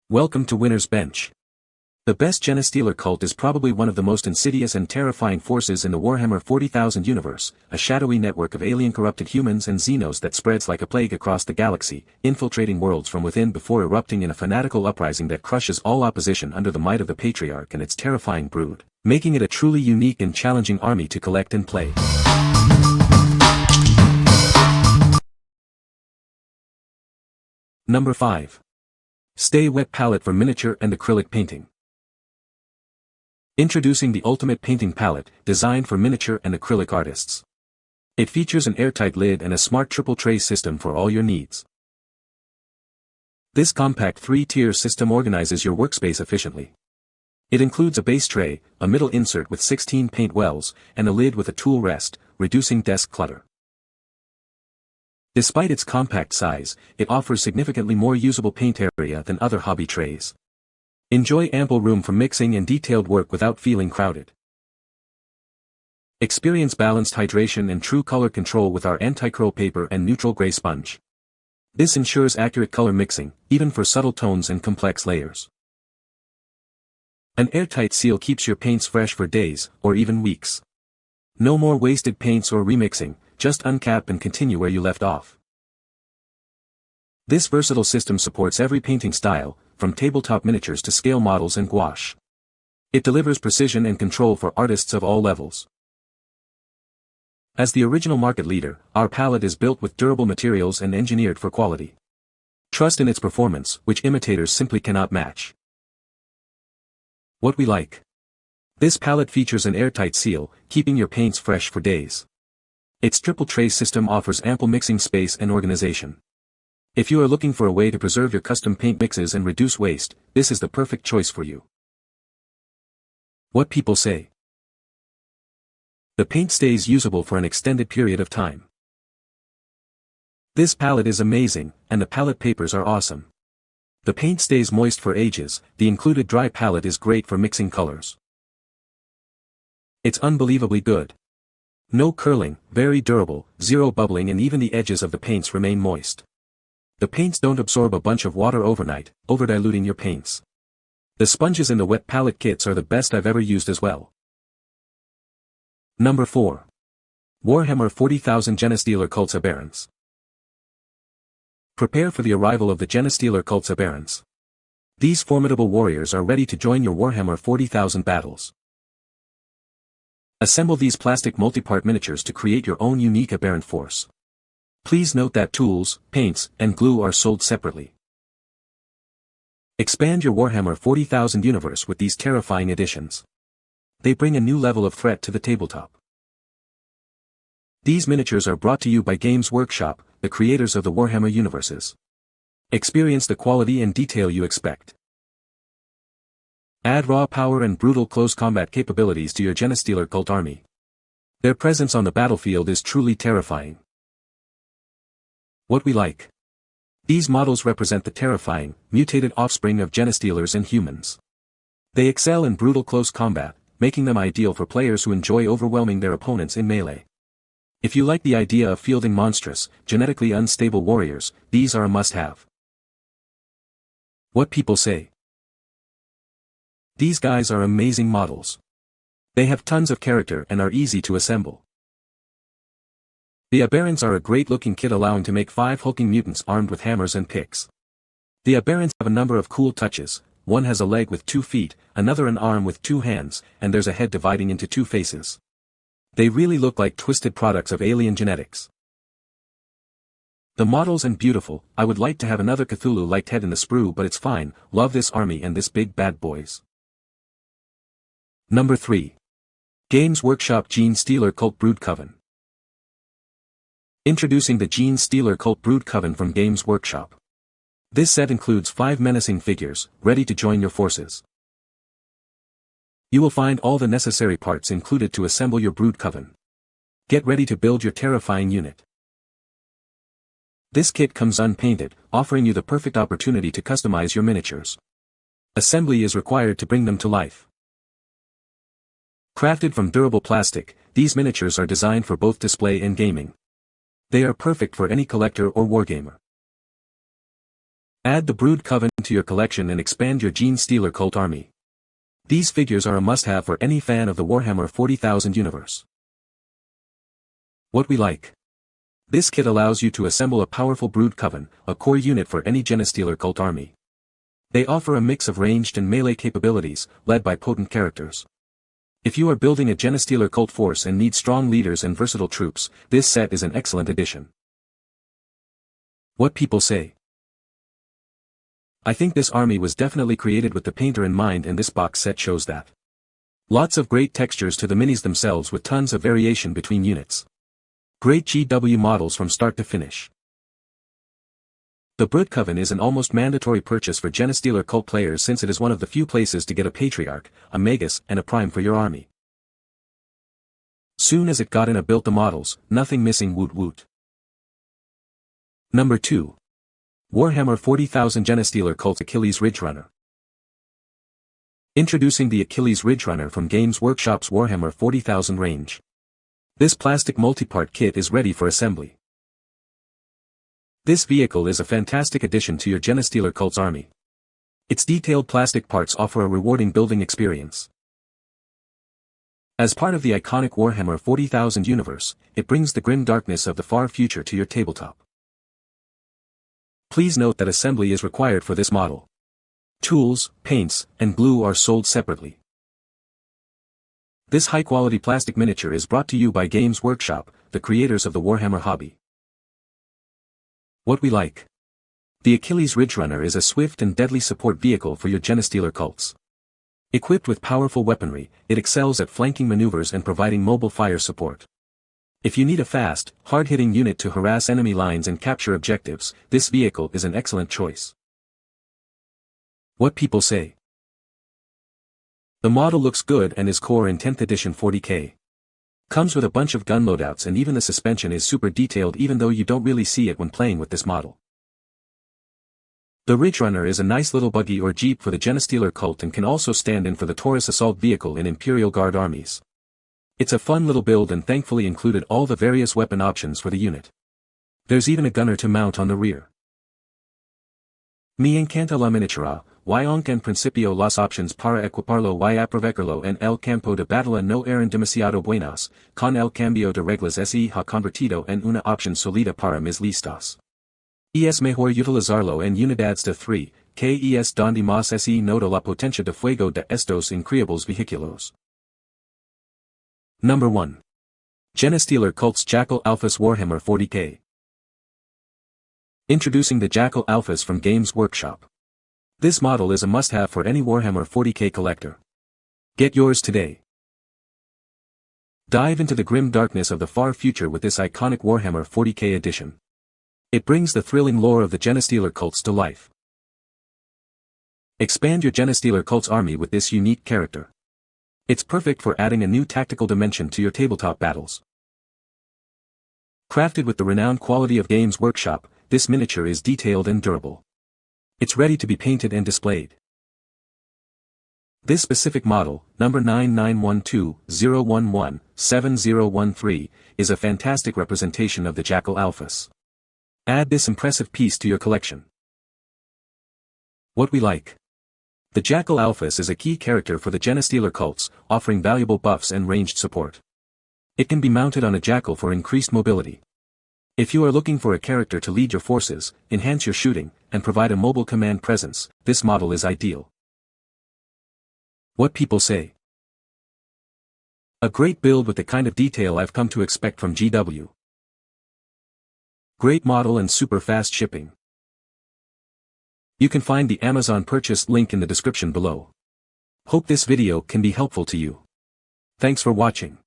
Welcome to Winner's Bench. The best Genestealer Cult is probably one of the most insidious and terrifying forces in the Warhammer 40,000 universe, a shadowy network of alien corrupted humans and xenos that spreads like a plague across the galaxy, infiltrating worlds from within before erupting in a fanatical uprising that crushes all opposition under the might of the Patriarch and its terrifying brood, making it a truly unique and challenging army to collect and play. Number 5. Stay Wet Palette for Miniature and Acrylic Painting. Introducing the ultimate painting palette, designed for miniature and acrylic artists. It features an airtight lid and a smart triple tray system for all your needs. This compact 3-tier system organizes your workspace efficiently. It includes a base tray, a middle insert with 16 paint wells, and a lid with a tool rest, reducing desk clutter. Despite its compact size, it offers significantly more usable paint area than other hobby trays. Enjoy ample room for mixing and detailed work without feeling crowded. Experience balanced hydration and true color control with our anti-curl paper and neutral gray sponge. This ensures accurate color mixing, even for subtle tones and complex layers. An airtight seal keeps your paints fresh for days, or even weeks. No more wasted paints or remixing, just uncap and continue where you left off. This versatile system supports every painting style, from tabletop miniatures to scale models and gouache. It delivers precision and control for artists of all levels. As the original market leader, our palette is built with durable materials and engineered for quality. Trust in its performance, which imitators simply cannot match. What we like. This palette features an airtight seal, keeping your paints fresh for days. Its triple tray system offers ample mixing space and organization. If you are looking for a way to preserve your custom paint mixes and reduce waste, this is the perfect choice for you. What people say. The paint stays usable for an extended period of time. This palette is amazing, and the palette papers are awesome. The paint stays moist for ages. The included dry palette is great for mixing colors. It's unbelievably good. No curling, very durable, zero bubbling, and even the edges of the paints remain moist. The paints don't absorb a bunch of water overnight, over-diluting your paints. The sponges in the wet palette kits are the best I've ever used as well. Number 4. Warhammer 40,000 Genestealer Cult's Aberrants. Prepare for the arrival of the Genestealer Cult's Aberrants. These formidable warriors are ready to join your Warhammer 40,000 battles. Assemble these plastic multi-part miniatures to create your own unique aberrant force. Please note that tools, paints, and glue are sold separately. Expand your Warhammer 40,000 universe with these terrifying additions. They bring a new level of threat to the tabletop. These miniatures are brought to you by Games Workshop, the creators of the Warhammer universes. Experience the quality and detail you expect. Add raw power and brutal close combat capabilities to your Genestealer Cult army. Their presence on the battlefield is truly terrifying. What we like. These models represent the terrifying, mutated offspring of Genestealers and humans. They excel in brutal close combat, making them ideal for players who enjoy overwhelming their opponents in melee. If you like the idea of fielding monstrous, genetically unstable warriors, these are a must-have. What people say. These guys are amazing models. They have tons of character and are easy to assemble. The Aberrants are a great-looking kit allowing to make 5 hulking mutants armed with hammers and picks. The Aberrants have a number of cool touches. One has a leg with 2 feet, another an arm with 2 hands, and there's a head dividing into 2 faces. They really look like twisted products of alien genetics. The models and beautiful. I would like to have another Cthulhu-like head in the sprue, but it's fine. Love this army and this big bad boys. Number 3. Games Workshop Genestealer Cult Brood Coven. Introducing the Genestealer Cult Brood Coven from Games Workshop. This set includes 5 menacing figures, ready to join your forces. You will find all the necessary parts included to assemble your Brood Coven. Get ready to build your terrifying unit. This kit comes unpainted, offering you the perfect opportunity to customize your miniatures. Assembly is required to bring them to life. Crafted from durable plastic, these miniatures are designed for both display and gaming. They are perfect for any collector or wargamer. Add the Brood Coven to your collection and expand your Genestealer Cult army. These figures are a must-have for any fan of the Warhammer 40,000 universe. What we like. This kit allows you to assemble a powerful Brood Coven, a core unit for any Genestealer Cult army. They offer a mix of ranged and melee capabilities, led by potent characters. If you are building a Genestealer Cult force and need strong leaders and versatile troops, this set is an excellent addition. What people say. I think this army was definitely created with the painter in mind, and this box set shows that. Lots of great textures to the minis themselves with tons of variation between units. Great GW models from start to finish. The Brood Coven is an almost mandatory purchase for Genestealer Cult players, since it is one of the few places to get a Patriarch, a Magus, and a Prime for your army. Soon as it got in, built the models, nothing missing, woot woot. Number 2. Warhammer 40,000 Genestealer Cult's Achilles Ridgerunner. Introducing the Achilles Ridgerunner from Games Workshop's Warhammer 40,000 range. This plastic multi-part kit is ready for assembly. This vehicle is a fantastic addition to your Genestealer Cult's army. Its detailed plastic parts offer a rewarding building experience. As part of the iconic Warhammer 40,000 universe, it brings the grim darkness of the far future to your tabletop. Please note that assembly is required for this model. Tools, paints, and glue are sold separately. This high-quality plastic miniature is brought to you by Games Workshop, the creators of the Warhammer hobby. What we like. The Achilles Ridgerunner is a swift and deadly support vehicle for your Genestealer Cults. Equipped with powerful weaponry, it excels at flanking maneuvers and providing mobile fire support. If you need a fast, hard-hitting unit to harass enemy lines and capture objectives, this vehicle is an excellent choice. What people say. The model looks good and is core in 10th edition 40k. Comes with a bunch of gun loadouts, and even the suspension is super detailed, even though you don't really see it when playing with this model. The Ridgerunner is a nice little buggy or jeep for the Genestealer Cult and can also stand in for the Taurus assault vehicle in Imperial Guard armies. It's a fun little build and thankfully included all the various weapon options for the unit. There's even a gunner to mount on the rear. Me encanta la miniatura, y aunque en principio las opciones para equiparlo y aprovecharlo en el campo de batalla no eran demasiado buenas, con el cambio de reglas se ha convertido en una opción sólida para mis listas. Es mejor utilizarlo en unidades de 3, que es donde más se nota la potencia de fuego de estos increíbles vehículos. Number 1. Genestealer Cult's Jackal Alphus Warhammer 40k. Introducing the Jackal Alphus from Games Workshop. This model is a must-have for any Warhammer 40k collector. Get yours today. Dive into the grim darkness of the far future with this iconic Warhammer 40k edition. It brings the thrilling lore of the Genestealer Cults to life. Expand your Genestealer Cult's army with this unique character. It's perfect for adding a new tactical dimension to your tabletop battles. Crafted with the renowned quality of Games Workshop, this miniature is detailed and durable. It's ready to be painted and displayed. This specific model, number 9912-011-7013, is a fantastic representation of the Jackal Alphus. Add this impressive piece to your collection. What we like. The Jackal Alphus is a key character for the Genestealer Cults, offering valuable buffs and ranged support. It can be mounted on a Jackal for increased mobility. If you are looking for a character to lead your forces, enhance your shooting, and provide a mobile command presence, this model is ideal. What people say. A great build with the kind of detail I've come to expect from GW. Great model and super fast shipping. You can find the Amazon purchase link in the description below. Hope this video can be helpful to you. Thanks for watching.